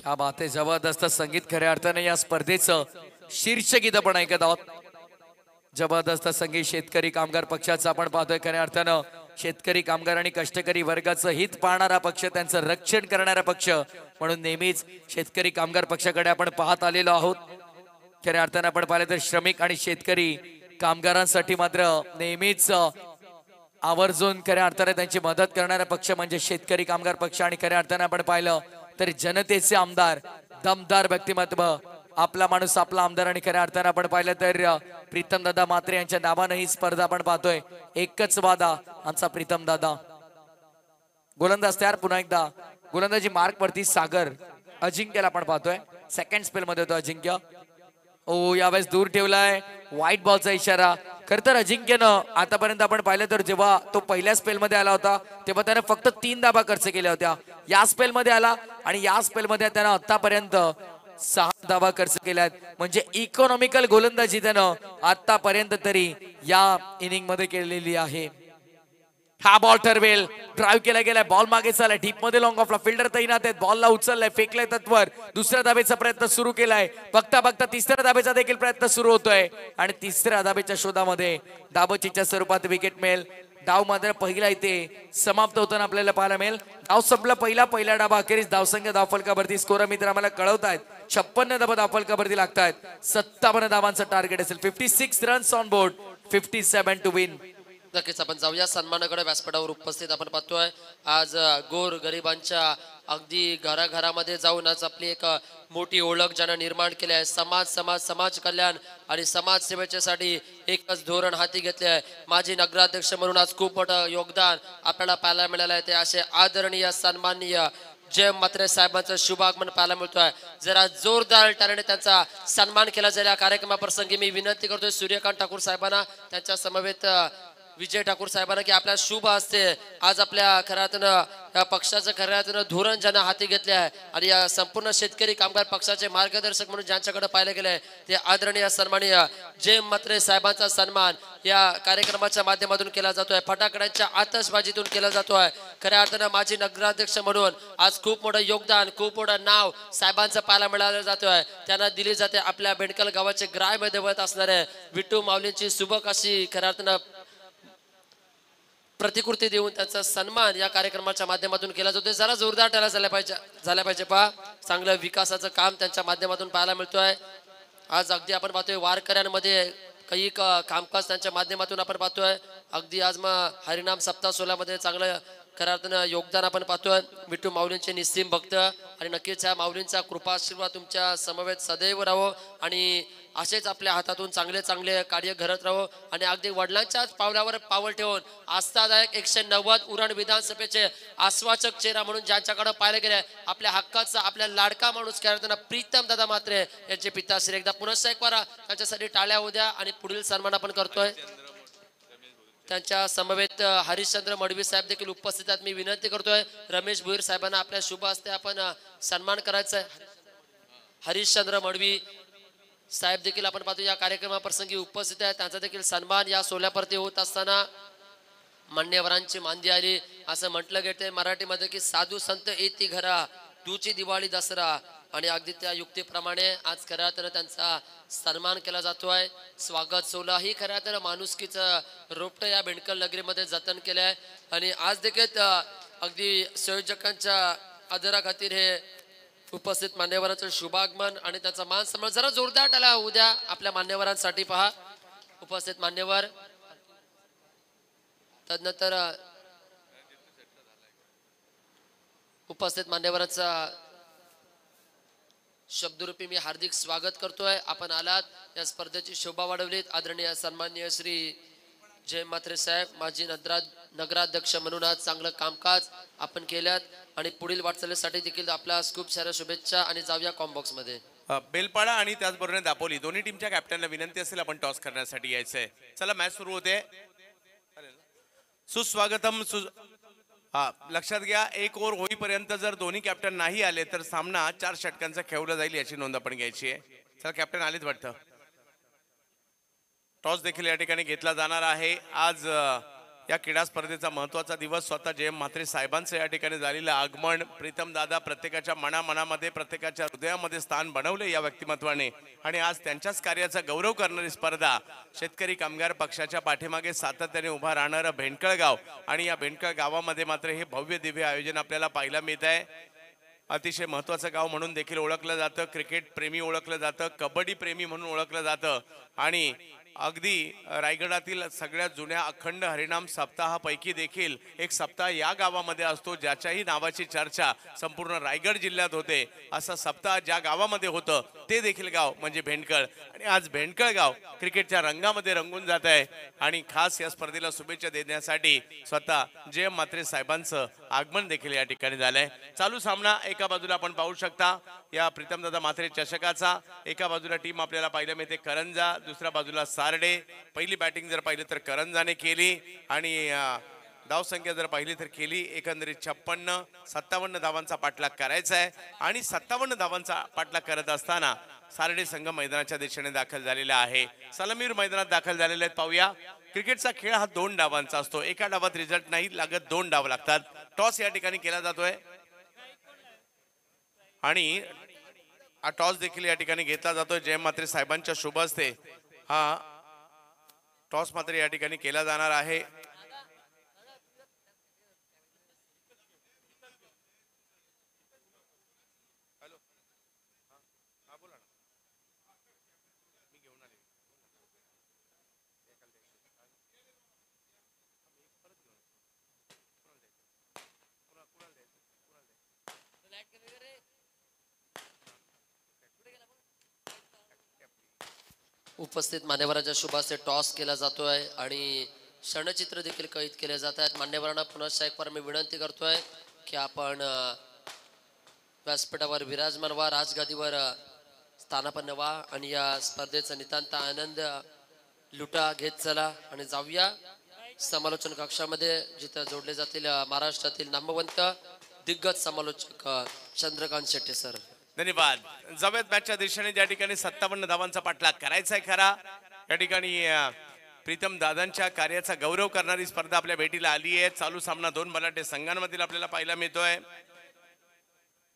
क्या बात आहे, जबरदस्त संगीत खऱ्या अर्थाने या स्पर्धेचं शीर्षगीत आपण ऐकत आहोत. जबरदस्त संगीत शेतकरी कामगार पक्षाचं आपण पाहतोय. खऱ्या अर्थानं शेतकरी कामगार आणि कष्टकरी वर्गाचं हित पाहणारा पक्ष, त्यांचं रक्षण करणारा पक्ष म्हणून नेहमीच शेतकरी कामगार पक्षाकडे आपण पाहत आलेलो आहोत. खऱ्या अर्थानं आपण पाहिलं तर श्रमिक आणि शेतकरी कामगारांसाठी मात्र नेहमीच आवर्जून खऱ्या अर्थाने त्यांची मदत करणारा पक्ष म्हणजे शेतकरी कामगार पक्ष. आणि खऱ्या अर्थाने आपण पाहिलं तर जनतेचे आमदार, दमदार व्यक्तिमत्व, आपला माणूस आपला आमदार. आणि खऱ्या अर्थाने आपण पाहिलं तर प्रीतमदादा म्हात्रे यांच्या नावानं ही स्पर्धा आपण पाहतोय. एकच वादा आमचा प्रीतमदादा. गोलंदाज तयार पुन्हा एकदा. गोलंदाजी मार्क वरती सागर. अजिंक्यला आपण पाहतोय. सेकंड स्पेल मध्ये होतो अजिंक्य. ओ यावेळेस दूर ठेवलाय, व्हाईट बॉलचा इशारा. खर तर अजिंक्यनं आतापर्यंत आपण पाहिलं तर जेव्हा तो पहिल्या स्पेल मध्ये आला होता तेव्हा त्याने फक्त 3 धाबा खर्च केल्या होत्या. या स्पेल मध्ये आला आणि या स्पेल मध्ये त्यानं आतापर्यंत 6 धाबा खर्च केल्यात. म्हणजे इकॉनॉमिकल गोलंदाजी त्यानं आतापर्यंत तरी या इनिंग मध्ये केलेली आहे. हा बॉल ठरवेल. ड्राईव्ह केला गेलाय, बॉल मागे चाललाय, डीप मध्ये लॉंग ऑफला फिल्डर तैनात आहेत. बॉलला उचललाय, फेकलाय तत्वर. दुसऱ्या धाबेचा प्रयत्न सुरू केलाय. बघता बघता तिसऱ्या धाबेचा देखील प्रयत्न सुरू होतोय आणि तिसऱ्या धाबेच्या शोधामध्ये डाबोचीच्या स्वरूपात विकेट मिळेल. डाव मात्र पहिला इथे समाप्त होताना आपल्याला पाहायला मिळेल. डाव संपला पहिला डाबा. अखेरीस धावसंख्या धावफलकावरती स्कोर मित्र आम्हाला कळवतायत 56 धाबा धावफलकावरती लागतायत. 57 धावांचं टार्गेट असेल. 56 runs on board, 57 to win. नक्कीच आपण जाऊया सन्मानाकडे. व्यासपीठावर उपस्थित आपण पाहतोय आज गोर गरिबांच्या अगदी घराघरामध्ये जाऊन आज आपली एक मोठी ओळख ज्यानं निर्माण केली आहे. समाज कल्याण आणि समाजसेवेच्यासाठी एकच धोरण हाती घेतले आहे. माजी नगराध्यक्ष म्हणून आज खूप मोठं योगदान आपल्याला पाहायला मिळालं आहे. ते असे आदरणीय सन्माननीय जय म्हात्रे साहेबांचं शुभागमन पाहायला मिळतोय. जरा जोरदार टाळ्याने त्यांचा सन्मान केला जाईल. या कार्यक्रमाप्रसंगी मी विनंती करतोय सूर्यकांत ठाकूर साहेबांना, त्यांच्या समवेत विजय ठाकूर साहेबांना की आपल्या शुभ हस्ते आज आपल्या खऱ्यातनं पक्षाचं खऱ्यातनं धोरण ज्यांना हाती घेतले आहे आणि या संपूर्ण शेतकरी कामगार पक्षाचे मार्गदर्शक म्हणून ज्यांच्याकडे पाहिलं गेलंय ते आदरणीय सन्माननीय जय म्हात्रे साहेबांचा सन्मान या कार्यक्रमाच्या माध्यमातून केला जातोय. फटाकड्यांच्या आतषबाजीतून केला जातोय. खऱ्या अर्थानं माजी नगराध्यक्ष म्हणून आज खूप मोठं योगदान, खूप मोठं नाव साहेबांचं पाहायला मिळालं जातोय. त्यांना दिली जाते आपल्या बेंडकल गावाचे ग्राम दैवत असणारे विठू माऊलींची सुबक अशी खऱ्या अर्थानं प्रतिकृती देऊन त्यांचा सन्मान या कार्यक्रमाच्या माध्यमातून केला जातोय. जरा जोरदार टाळ्या झाल्या पाहिजे पहा. चांगलं विकासाचं काम त्यांच्या माध्यमातून पाहायला मिळतोय. आज अगदी आपण पाहतोय वारकऱ्यांमध्ये काही कामकाज त्यांच्या माध्यमातून आपण पाहतोय. अगदी आज मग हरिनाम सप्ताह सोहळ्यामध्ये चांगलं खऱ्या अर्थानं योगदान आपण पाहतोय. विठू माऊलींचे निस्सीम भक्त आणि नक्कीच ह्या माऊलींचा कृपाशीर्वाद तुमच्या समवेत सदैव राहो आणि असेच आपल्या हातातून चांगले चांगले कार्य घडत राहो आणि अगदी वडिलांच्याच पावलावर पावल ठेवून आस्थादायक 190 उरण विधानसभेचे आश्वासक चेहरा म्हणून ज्यांच्याकडे पाहिलं गेले आपल्या हक्काचा, आपल्या लाडका माणूस करताना प्रीतम दादा म्हात्रे यांचे पिताश्री एकदा पुनश्च एक वारा त्यांच्यासाठी टाळ्या उद्या आणि पुढील सन्मान आपण करतोय. त्यांच्या समवेत हरिश्चंद्र मडवी साहेब देखील उपस्थित आहेत. मी विनंती करतोय रमेश भोईर साहेबांना आपल्या शुभ हस्ते आपण सन्मान करायचा आहे. हरिश्चंद्र मडवी साहेब देखील आपण पाहतो या कार्यक्रमाप्रसंगी उपस्थित आहे. त्यांचा देखील सन्मान या सोहळ्यावरती होत असताना मान्यवरांची मांदी आली असं म्हटलं गेले मराठीमध्ये की साधू संत येती घरा तुची दिवाळी दसरा आणि अगदी त्या युक्तीप्रमाणे आज खऱ्या अर्थानं त्यांचा सन्मान केला जातोय. स्वागत सोहळा ही खऱ्या अर्थानं माणुसकीचं रोपटं या बेंडकल नगरीमध्ये जतन केलं आहे आणि आज देखील अगदी संयोजकांच्या आदराखातीर हे उपस्थित मान्यवरांचं शुभागमन आणि त्यांचा मान सन्मान जरा जोरदार टाळ्या उद्या आपल्या मान्यवरांसाठी पहा. उपस्थित मान्यवर तदनंतर उपस्थित मान्यवरांचा शब्दरूपी मी हार्दिक स्वागत करतोय. आपण आलात, या स्पर्धेची शोभा वाढवलीत. आदरणीय सन्माननीय श्री जय म्हात्रे साहेब माजी नगराध्यक्ष म्हणून आज चांगलं कामकाज आपण केल्यात आणि पुढील वाटचालीसाठी देखील आपल्या खूप साऱ्या शुभेच्छा आणि जाऊया कॉम्बॉक्स मध्ये. बेलपाडा आणि त्याचबरोबर दापोली दोन्ही टीमच्या कॅप्टनला विनंती असेल आपण टॉस करण्यासाठी यायचंय. चला मॅच सुरू होते. सुस्वागतम. हा लक्षात घ्या, 1 ओव्हर होईपर्यंत जर दोन्ही कॅप्टन नाही आले तर सामना 4 षटकांचा खेळला जाईल याची नोंद आपण घ्यायची आहे. चला कॅप्टन आलेच वाटतं. टॉस देखील या ठिकाणी घेतला जाणार आहे. आज या क्रीडा स्पर्धेचा महत्वाचा दिवस स्वतः जयम म्हात्रे साहेबांचं या ठिकाणी झालेलं आगमन. प्रीतम दादा प्रत्येकाच्या मनामध्ये प्रत्येकाच्या हृदयामध्ये स्थान बनवले या व्यक्तिमत्वाने आणि आज त्यांच्याच कार्याचा गौरव करणारी स्पर्धा शेतकरी कामगार पक्षाच्या पाठीमागे सातत्याने उभा राहणारं भेंडकळ गाव आणि या भेंडकळ गावामध्ये मात्र हे भव्य दिव्य आयोजन आपल्याला पाहायला मिळत आहे. अतिशय महत्वाचं गाव म्हणून देखील ओळखलं जातं, क्रिकेट प्रेमी ओळखलं जातं, कबड्डी प्रेमी म्हणून ओळखलं जातं आणि अगदी रायगडातील सगळ्यात जुन्या अखंड हरिनाम सप्ताहापैकी देखील एक सप्ताह या गावामध्ये असतो ज्याच्याही नावाची चर्चा संपूर्ण रायगड जिल्ह्यात होते. असा सप्ताह ज्या गावामध्ये होतं ते देखील गाव म्हणजे भेंडकळ आणि आज भेंडकळ गाव क्रिकेटच्या रंगामध्ये रंगून जात आहे आणि खास या स्पर्धेला शुभेच्छा देण्यासाठी स्वतः जयम म्हात्रे साहेबांचं आगमन देखील या ठिकाणी झालंय. चालू सामना एका बाजूला आपण पाहू शकता या प्रीतमदादा म्हात्रे चषकाचा. एका बाजूला टीम आपल्याला पाहायला मिळते करंजा, दुसऱ्या बाजूला सारडे. पहिली बॅटिंग जर पाहिली तर करंजाने केली आणि धावसंख्या जर पाहिली तर केली एकंदरीत 56-57 धावांचा पाठलाग करायचा आहे आणि 57 धावांचा पाठलाग करत असताना सारडे संघ मैदानाच्या दिशेने दाखल झालेला आहे. सलामीर मैदानात दाखल झालेले आहेत. पाहूया क्रिकेटचा खेळ हा 2 डावांचा असतो. एका डावात रिझल्ट नाही लागत, 2 डाव लागतात. टॉस या ठिकाणी केला जातोय आणि हा टॉस देखील या ठिकाणी घेतला जातोय जयम म्हात्रे साहेबांच्या शुभ हस्ते. हा टॉस मात्र या ठिकाणी केला जाणार आहे. उपस्थित मान्यवरांच्या शुभास्ते टॉस केला जातोय आणि क्षणचित्र देखील कैद केले जात आहेत. मान्यवरांना पुन्हा एक बार मी विनंती करतोय की आपण व्यासपीठावर विराजमान व्हा, राजगादीवर स्थानापन्न व्हा आणि या स्पर्धेचा नितांत आनंद लुटा घेत चला आणि जाऊया समालोचन कक्षामध्ये जिथं जोडले जातील महाराष्ट्रातील नामवंत दिग्गज समालोचक चंद्रकांत शेट्टे सर. धन्यवाद. जावेद मॅचच्या दिशेने ज्या ठिकाणी 57 धावांचा पाठलाग करायचा आहे खरा. या ठिकाणी प्रीतम दादांच्या कार्याचा गौरव करणारी स्पर्धा आपल्या भेटीला आली आहे. चालू सामना 2 बलाढ्य संघांमधील आपल्याला पाहायला मिळतोय.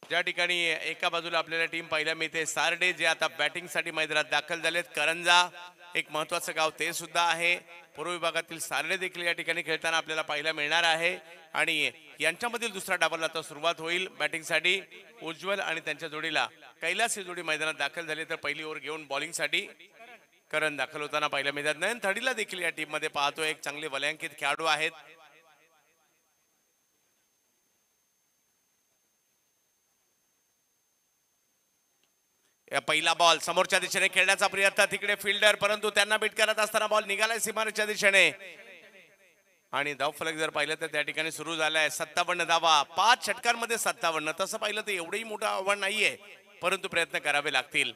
ज्या ठिकाणी एका बाजूला आपल्याला टीम पाहायला मिळते सारडे जे आता बॅटिंग साठी मैदानात दाखल झालेत. करंजा एक महत्वाचं गाव ते सुद्धा आहे. पूर्व विभागातील सारडे देखील या ठिकाणी खेळताना आपल्याला पाहायला मिळणार आहे आणि यांच्यामधील दुसरा डावाला आता सुरुवात होईल बॅटिंग साठी. उज्ज्वल आणि त्यांच्या जोडीला कैलास ही जोडी मैदानात दाखल झाली तर पहिली ओव्हर घेऊन बॉलिंग साठी करण दाखल होताना पाहायला मिळतात. नयन थडीला देखील या टीम मध्ये पाहतो एक चांगले वलयांकित खेळाडू आहेत. पहिला बॉल समोरच्या दिशेने खेळण्याचा प्रयत्न तिकडे फिल्डर परंतु त्यांना बीट करत असताना बॉल निघालाय सीमारेषेच्या दिशेने आणि धावफलक जर पाहिलं तर त्या ठिकाणी सुरू झालाय. 57 धावा 5 षटकांमध्ये 57. तसं पाहिलं तर एवढंही मोठं आव्हान नाहीये परंतु प्रयत्न करावे लागतील.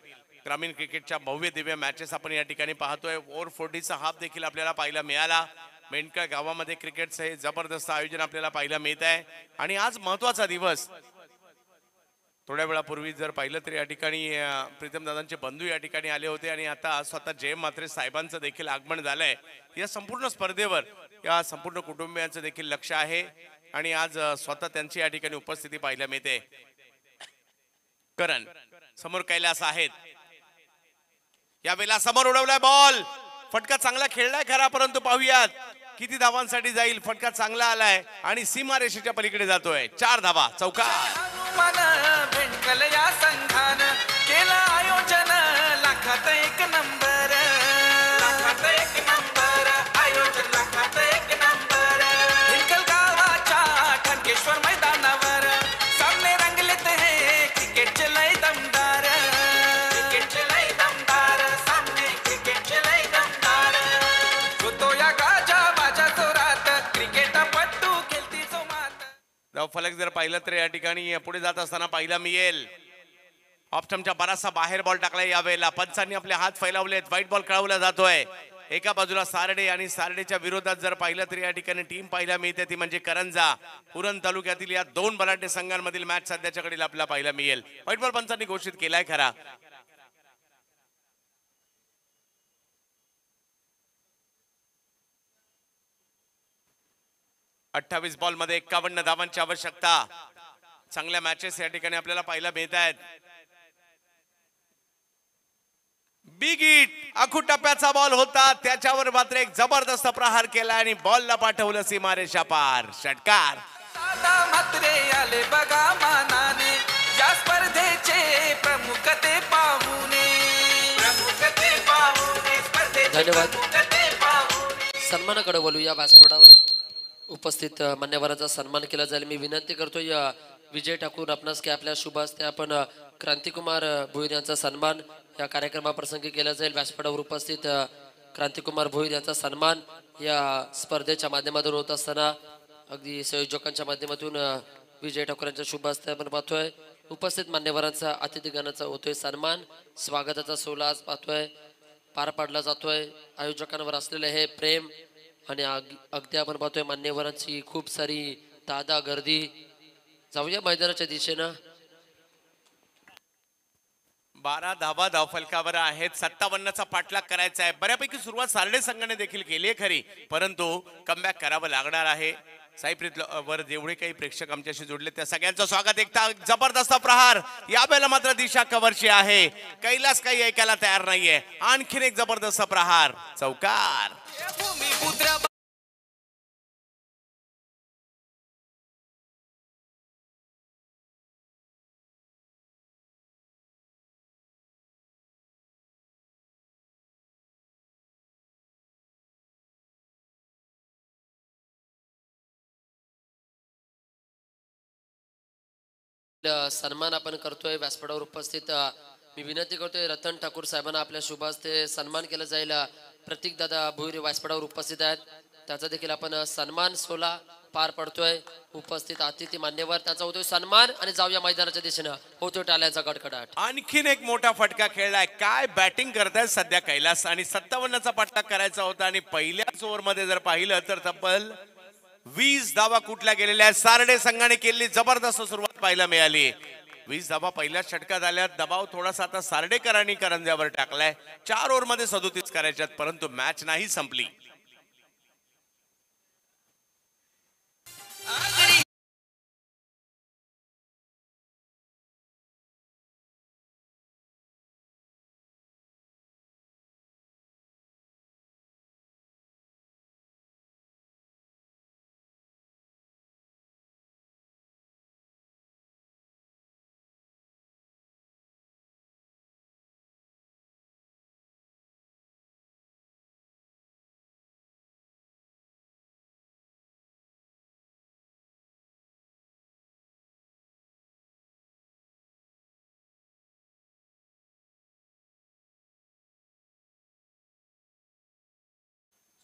ग्रामीण क्रिकेटच्या भव्य दिव्य मॅचेस आपण या ठिकाणी पाहतोय. ओव्हर 40चा हाफ देखील आपल्याला पाहायला मिळाला. मेंढकळ गावामध्ये क्रिकेटचं हे जबरदस्त आयोजन आपल्याला पाहायला मिळत आहे आणि आज महत्वाचा दिवस. थोड्या वेळापूर्वी जर पाहिलं तर या ठिकाणी प्रीतम दादांचे बंधू या ठिकाणी आले होते आणि आता स्वतः जयम म्हात्रे साहेबांचं देखील आगमन झालंय. या संपूर्ण स्पर्धेवर या संपूर्ण कुटुंबियांचं देखील लक्ष आहे आणि आज स्वतः त्यांची या ठिकाणी उपस्थिती पाहायला मिळते. करण समोर कैलास आहेत. यावेळेला समोर उडवलाय बॉल. फटका चांगला खेळलाय खरा परंतु पाहूयात किती धावांसाठी जाईल. फटका चांगला आलाय आणि सीमारेषेच्या पलीकडे जातोय. 4 धावा चौकार. भेंडकल या संघानं केलं आयोजन लाखात 1 नंबर. लाखात 1 नंबर आयोजन लाखात 1 नंबर. भेंडकल गावाच्या ठणकेश्वर मैदानावर सामने रंगलेत हे क्रिकेटचे लय दमदार. क्रिकेटचे लय दमदार सामने क्रिकेटचे लय दमदार. होतो या गाजा बाजा जोरात क्रिकेटपट्टू खेळती जो मात. धावफलक जर पाहिलं तर या ठिकाणी पुढे जात असताना पाहायला मिळेल ऑफ स्टंपच्या बराचसा बाहेर बॉल टाकलाय. यावेळेला पंचांनी आपले हात फैलावलेत. व्हाईट बॉल कळवला जातोय. एका बाजूला सारडे आणि सारडेच्या विरोधात जर पाहिलं तर या ठिकाणी टीम पाहायला मिळते ती म्हणजे करंजा. पुरन तालुक्यातील या 2 बलाढ्य संघांमधील मॅच सध्याच्या घडीला आपल्याला पाहायला मिळेल. व्हाईट बॉल पंचांनी घोषित केलाय खरा. 28 बॉल मध्ये 51 धावांची आवश्यकता. चांगल्या मॅचेस या ठिकाणी आपल्याला पाहायला मिळत आहेत. बिग हिट आखूड टप्प्याचा बॉल होता, त्याच्यावर मात्र एक जबरदस्त प्रहार केला आणि बॉलला पाठवलं सीमारेषा पार. षटकार. दादा म्हात्रे आले बघा मानाने, या स्पर्धेचे प्रमुख ते पाहुणे. स्पर्धेचे धन्यवाद. प्रमुख ते पाहुणे. सन्मानाकडे बोलूया. व्यासपीठावर उपस्थित मान्यवरांचा सन्मान केला जाईल. मी विनंती करतोय विजय ठाकूर आपणास की आपल्या शुभ हस्ते आपण क्रांतिकुमार भोईर यांचा सन्मान या कार्यक्रमाप्रसंगी केला जाईल. व्यासपीठावर उपस्थित क्रांतिकुमार भोईर यांचा सन्मान या स्पर्धेच्या माध्यमातून होत असताना अगदी संयोजकांच्या माध्यमातून विजय ठाकूर यांच्या शुभ हस्ते आपण पाहतोय. उपस्थित मान्यवरांचा अतिथीगणाचा होतोय सन्मान. स्वागताचा सोहळा आज पाहतोय पार पाडला जातोय. आयोजकांवर असलेले हे प्रेम आणि अगदी आपण पाहतोय मान्यवरांची खूप सारी दादा गर्दी. जाऊया मैदानाच्या दिशेनं. 12 धावा धावफलकावर आहेत. 57चा पाठलाग करायचा आहे. बऱ्यापैकी सुरुवात सारडे संघाने देखील केली आहे खरी, परंतु कमबॅक करावं लागणार आहे. साईप्रीत वर जेवढे काही प्रेक्षक आमच्याशी जोडले त्या सगळ्यांचं स्वागत. एक जबरदस्त प्रहार यावेळेला मात्र दिशा कव्हरची आहे. कैलास काही ऐकायला तयार नाहीये. आणखीन एक जबरदस्त प्रहार. चौकार. भूमिपुत्र सन्मान आपण करतोय. व्यासपीठावर उपस्थित मी विनंती करतोय रतन ठाकूर साहेबांना आपल्या शुभ हस्ते सन्मान केला जाईल. प्रतीक दादा भोईर व्यासपीठावर उपस्थित आहेत, त्याचा देखील आपण सन्मान सोहळा पार पडतोय. उपस्थित अतिथी मान्यवर त्याचा होतोय सन्मान आणि जाऊया मैदानाच्या दिशेनं. होतोय टाळ्यांचा कडकडाट. आणखीन एक मोठा फटका खेळलाय. काय बॅटिंग करतायत सध्या कैलास. आणि 57चा पाठलाग करायचा होता आणि पहिल्याच ओव्हर मध्ये जर पाहिलं तर तब्बल 20 धावा कुठल्या गेलेल्या आहेत. सारडे संघाने केलेली जबरदस्त सुरुवात पाहायला मिळाली. 20 धावा पहिल्या षटकात आल्या. दबाव थोडासा आता सारडेकरांनी करंजावर टाकलाय. 4 ओव्हर मध्ये 37 करायच्यात, परंतु मॅच नाही संपली.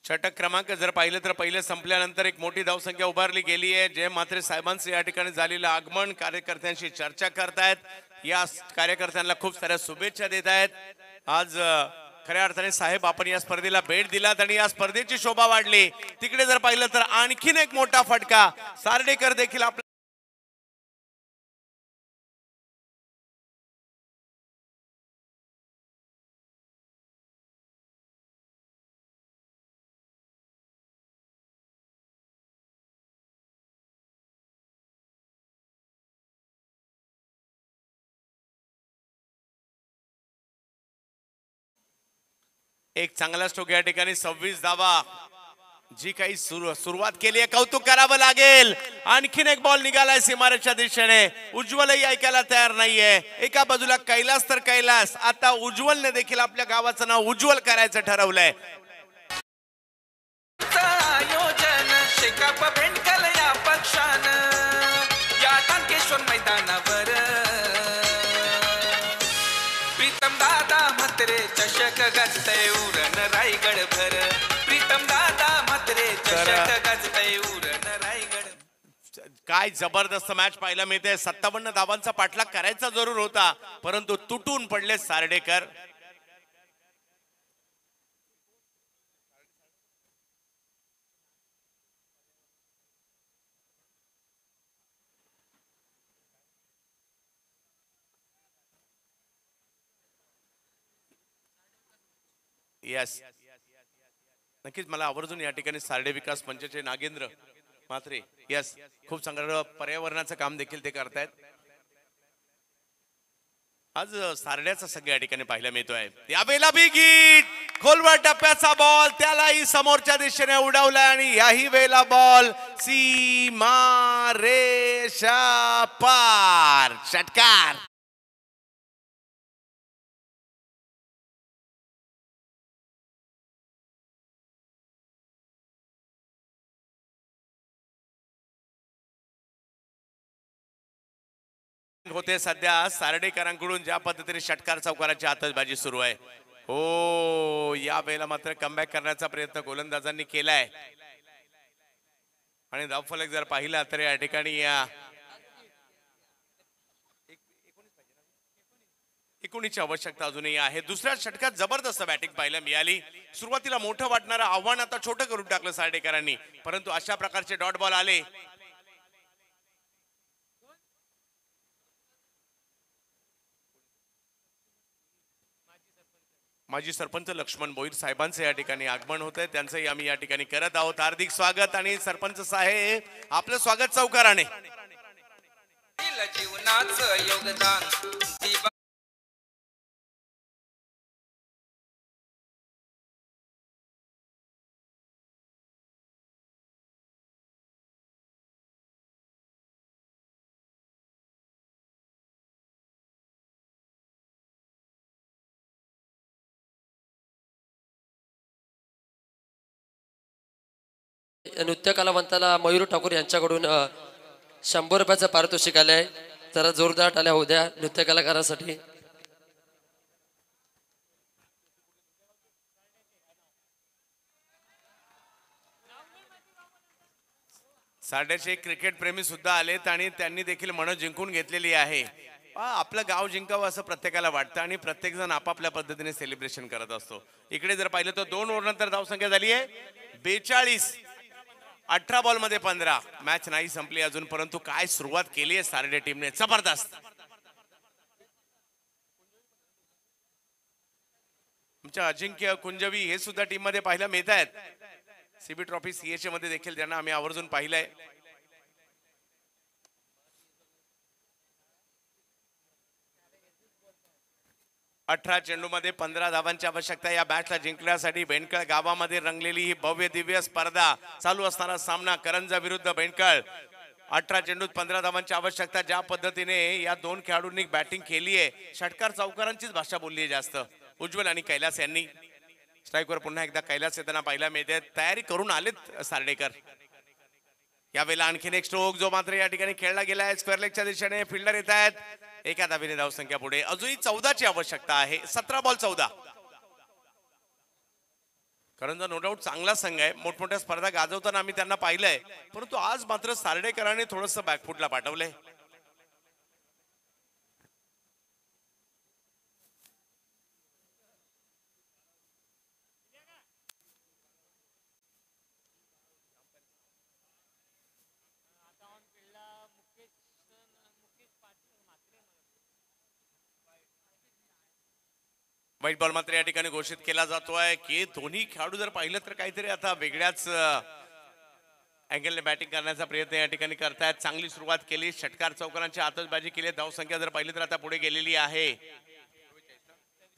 षटक क्रमांक जर पाहिलं तर पहिले संपल्यानंतर एक मोठी धावसंख्या उभारली गेली आहे. जय म्हात्रे साहेबांचं या ठिकाणी झालेलं आगमन कार्यकर्त्यांशी चर्चा करतायत. या कार्यकर्त्यांना खूप साऱ्या शुभेच्छा देत आहेत. आज खऱ्या अर्थाने साहेब आपण या स्पर्धेला भेट दिलात आणि या स्पर्धेची शोभा वाढली. तिकडे जर पाहिलं तर आणखीन एक मोठा फटका. सार्डेकर देखील आपल्या एक चांगला स्ट्रोक या ठिकाणी. 26 धावा. जी काही सुरुवात केली आहे कौतुक करावं लागेल. आणखीन एक बॉल निघालाय सीमारेच्या दिशेने. उज्ज्वलही ऐकायला तयार नाहीये. एका बाजूला कैलास तर कैलास, आता उज्ज्वलने देखील आपल्या गावाचं नाव उज्ज्वल करायचं ठरवलंय. आयोजन शेकाप भेंडकल या पक्षानं या टांकेश्वर मैदानावर प्रीतम दादा म्हात्रे चषक गाजतय उरण रायगड भर. प्रीतम दादा म्हात्रे चषक गाजतय उरण रायगड. काय जबरदस्त मॅच पाहायला मिळते. 57 धावांचा पाठलाग करायचा जरूर होता, परंतु तुटून पडले सार्डेकर. यस, नक्कीच मला आवर्जून या ठिकाणी सार्डे विकास मंचचे नागेंद्र म्हात्रे यस खूप चांगलं पर्यावरणाचं काम देखील ते करतायत. आज सारड्याचा सगळ्या ठिकाणी पाहायला मिळतोय. यावेळेला बिग हिट खोलवर टप्प्याचा बॉल त्यालाही समोरच्या दिशेने उडवलाय आणि याही वेळेला बॉल सीमा रेषा पार षटकार. होते सध्या सारडेकरांकडून ज्या पद्धतीने षटकार चौकाराची आतषबाजी सुरू आहे. हो या वेळेला मात्र कमबॅक करण्याचा प्रयत्न गोलंदाजांनी केलाय आणि धावफलक जर पाहिला तर या ठिकाणी या 19ची आवश्यकता अजूनही आहे. दुसऱ्या षटकात जबरदस्त बॅटिंग पाहायला मिळाली. सुरुवातीला मोठं वाटणारं आव्हान आता छोटं करून टाकलं सारडेकरांनी, परंतु अशा प्रकारचे डॉट बॉल आले. माजी सरपंच लक्ष्मण भोईर साहेबांचं या ठिकाणी आगमन होत आहे, त्यांचंही आम्ही या ठिकाणी करत आहोत. हार्दिक स्वागत. आणि सरपंच साहेब आपलं स्वागत चौकाराने. जीवनाचं योगदान दिवा नृत्य कलावंताला मयूर ठाकूर यांच्याकडून 100 रुपयाचं पारितोषिक आलंय. जरा जोरदार टाळ्या होऊ द्या नृत्य कलाकारांसाठी. साड्याचे क्रिकेट प्रेमी सुद्धा आलेत आणि त्यांनी देखील मन जिंकून घेतलेली आहे. आपलं गाव जिंकावं असं प्रत्येकाला वाटतं आणि प्रत्येक जण आपापल्या पद्धतीने सेलिब्रेशन करत असतो. इकडे जर पाहिलं तर 2 ओव्हरनंतर धावसंख्या झाली आहे 42. 18 बॉल मध्ये 15. मॅच नाही संपली अजून, परंतु काय सुरुवात केली आहे सारडे टीमने, जबरदस्त. आमच्या अजिंक्य कुंजवी हे सुद्धा टीम मध्ये पाहायला मिळत आहेत. सीबी ट्रॉफी सीएचए मध्ये देखील त्यांना आम्ही आवर्जून पाहिलंय. अठरा चेंडूमध्ये 15 धावांची आवश्यकता. या मॅचला जिंकण्यासाठी बेंडकळ गावामध्ये रंगलेली ही भव्य दिव्य स्पर्धा. चालू असणारा सामना करंजा विरुद्ध बेंडकळ. 18 चेंडूत 15 धावांची आवश्यकता. ज्या पद्धतीने या 2 खेळाडूंनी बॅटिंग केली आहे, षटकार चौकारांचीच भाषा बोलली आहे जास्त. उज्ज्वल आणि कैलास यांनी स्ट्राईकवर पुन्हा एकदा कैलास येताना पाहायला मिळते. तयारी करून आलेत सार्डेकर. यावेळेला आणखीन एक स्ट्रोक जो मात्र या ठिकाणी खेळला गेलाय स्क्वेअर लेगच्या दिशेने. फिल्डर येत आहेत. एका धावेने धावसंख्या पुढे. अजूनही 14ची आवश्यकता आहे. 17 बॉल 14. करंजा नो डाऊट चांगला संघ आहे. मोठमोठ्या स्पर्धा गाजवताना आम्ही त्यांना पाहिलंय, परंतु आज मात्र सार्डेकरांनी थोडंसं बॅकफुटला पाठवलंय. व्हाईट बॉल मात्र या ठिकाणी घोषित केला जातोय की दोन्ही खेळाडू जर पाहिलं तर काहीतरी आता वेगळ्याच अँगलने बॅटिंग करण्याचा प्रयत्न या ठिकाणी करतायत. चांगली सुरुवात केली, षटकार चौकारांची आतषबाजी केली. धावसंख्या जर पाहिली तर आता पुढे गेलेली आहे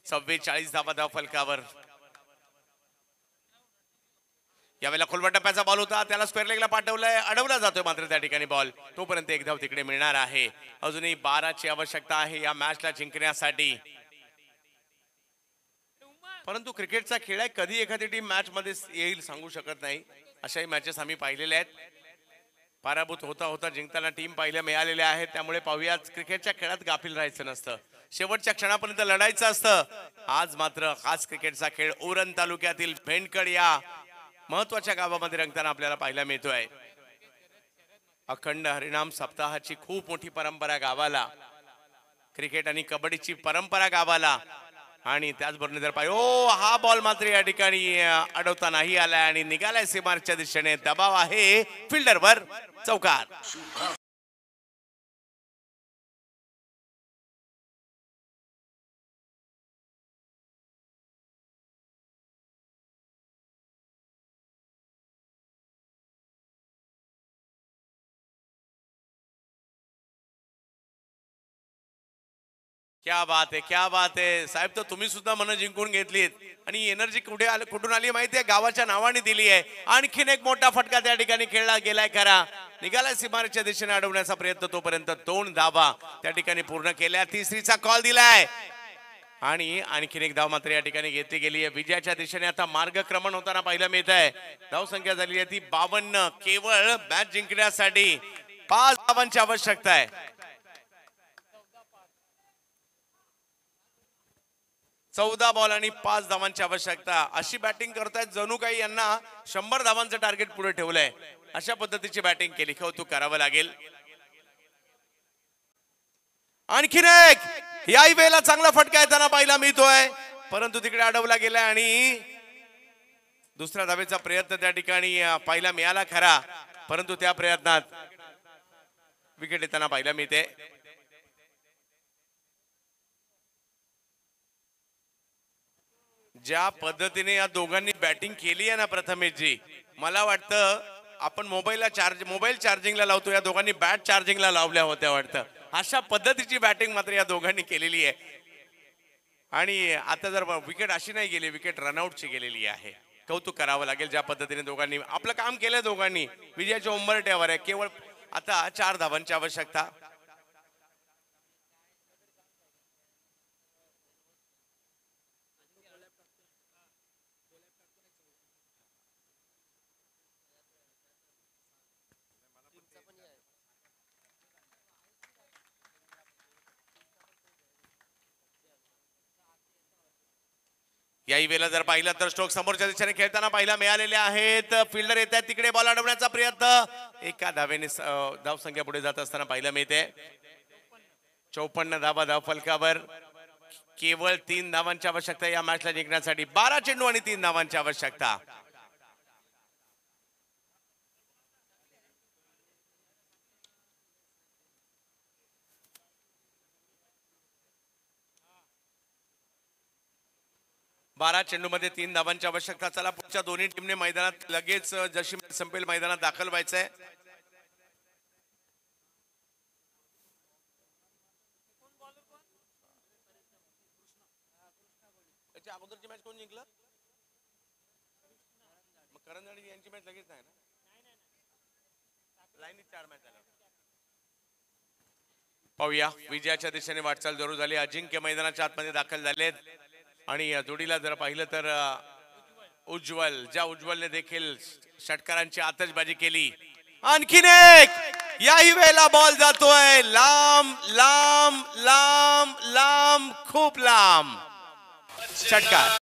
44 धावा धाव फलकावर. यावेळेला खोलवर टप्प्याचा बॉल होता, त्याला स्क्वेअर लेगला पाठवलाय, अडवला जातोय मात्र त्या ठिकाणी बॉल. तोपर्यंत एक धाव तिकडे मिळणार आहे. अजूनही 12ची आवश्यकता आहे या मॅचला जिंकण्यासाठी. परंतु क्रिकेटचा खेळ आहे, कधी एखादी टीम मॅच मध्ये येईल सांगू शकत नाही. अशाही मॅचेस आम्ही पाहिलेल्या आहेत. पराभूत होता होता जिंकताना टीम पाहायला मिळालेल्या आहेत. त्यामुळे पाहूयाच, क्रिकेटच्या खेळात गाफील राहायचं नसतं, शेवटच्या क्षणापर्यंत लढायचं असतं. आज मात्र खास क्रिकेटचा खेळ उरण तालुक्यातील बेंडकळ या महत्वाच्या गावामध्ये रंगताना आपल्याला पाहायला मिळतोय. अखंड हरिनाम सप्ताहाची खूप मोठी परंपरा गावाला, क्रिकेट आणि कबड्डीची परंपरा गावाला. आणि त्याचबरोबर जर पाहिजे हा बॉल मात्र या ठिकाणी अडवता नाही आलाय आणि निघालाय सीमारच्या दिशेने. दबाव आहे फिल्डरवर, चौकार. क्या बात आहे, क्या बात आहे साहेब. तर तुम्ही सुद्धा मन जिंकून घेतलीत आणि एनर्जी कुठून आली माहितीये, गावाच्या नावाने दिली आहे. आणखीन एक मोठा फटका त्या ठिकाणी खेळला गेलाय खरा, निघाला सीमारेच्या दिशेने अडवण्याचा प्रयत्न, तोपर्यंत 2 धावा त्या ठिकाणी पूर्ण केल्या. तिसरीचा कॉल दिलाय आणि आणखीन एक धाव मात्र या ठिकाणी घेतली गेली आहे. विजयाच्या दिशेने आता मार्गक्रमण होताना पाहायला मिळत आहे. धाव संख्या झाली आहे ती 52. केवळ मॅच जिंकण्यासाठी 5 धावांची आवश्यकता आहे. 14 बॉल आणि 5 धावांची आवश्यकता. अशी बॅटिंग करतायत जणू काही यांना 100 धावांचं टार्गेट पुढे ठेवलंय. अशा पद्धतीची बॅटिंग केली, कौतुक करावं लागेल. आणखीन एक, याही वेळेला चांगला फटका येताना पाहायला मिळतोय, परंतु तिकडे अडवला गेला आणि दुसऱ्या धावेचा प्रयत्न त्या ठिकाणी पाहायला मिळाला खरा, परंतु त्या प्रयत्नात विकेट येताना पाहायला मिळते. ज्या पद्धतीने या दोघांनी बॅटिंग केली आहे ना प्रथमेशजी, मला वाटतं आपण मोबाईल चार्जिंगला लावतो, या दोघांनी बॅट चार्जिंगला लावल्या होत्या वाटतं. अशा पद्धतीची बॅटिंग मात्र या दोघांनी केलेली आहे. आणि आता जर विकेट अशी नाही गेली, विकेट रनआउटची गेलेली आहे. कौतुक करावं लागेल ज्या पद्धतीने दोघांनी आपलं काम केलं. दोघांनी विजयाच्या उंबरठ्यावर आहे. केवळ आता 4 धावांची आवश्यकता. याही वेळेला जर पाहिलं तर स्ट्रोक समोरच्या दिशेने खेळताना पाहायला मिळालेले आहेत. फिल्डर येत आहेत तिकडे, बॉल अडवण्याचा प्रयत्न एका धावेने धाव संख्या पुढे जात असताना पाहायला मिळते. 54 धावा धाव फलकावर. केवळ 3 धावांची आवश्यकता या मॅचला जिंकण्यासाठी. 12 चेंडू आणि 3 धावांची आवश्यकता. बारा चेंडू मध्ये 3 धावांची आवश्यकता. चला पुढच्या दोन्ही टीमने मैदानात लगेच जशी संपेल मैदानात दाखल व्हायचंय. अगोदरची मॅच कोण जिंकलं? मग करंजाडी यांची मॅच लगेच नाही ना, लाईनीत 4 मॅच झाल्या. पाहूया, विजयाच्या दिशेने वाटचाल जरूर झाली. अजिंक्य मैदानाच्या आतमध्ये दाखल झालेत आणि या जोडीला जर पाहिलं तर उज्ज्वल, ज्या उज्ज्वलने देखील षटकारांची आतषबाजी केली. आणखीन एक, याही वेळेला बॉल जातोय लांब लांब लांब लांब, खूप लांब षटकार.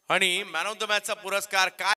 आणि मॅन ऑफ द मॅचचा पुरस्कार काय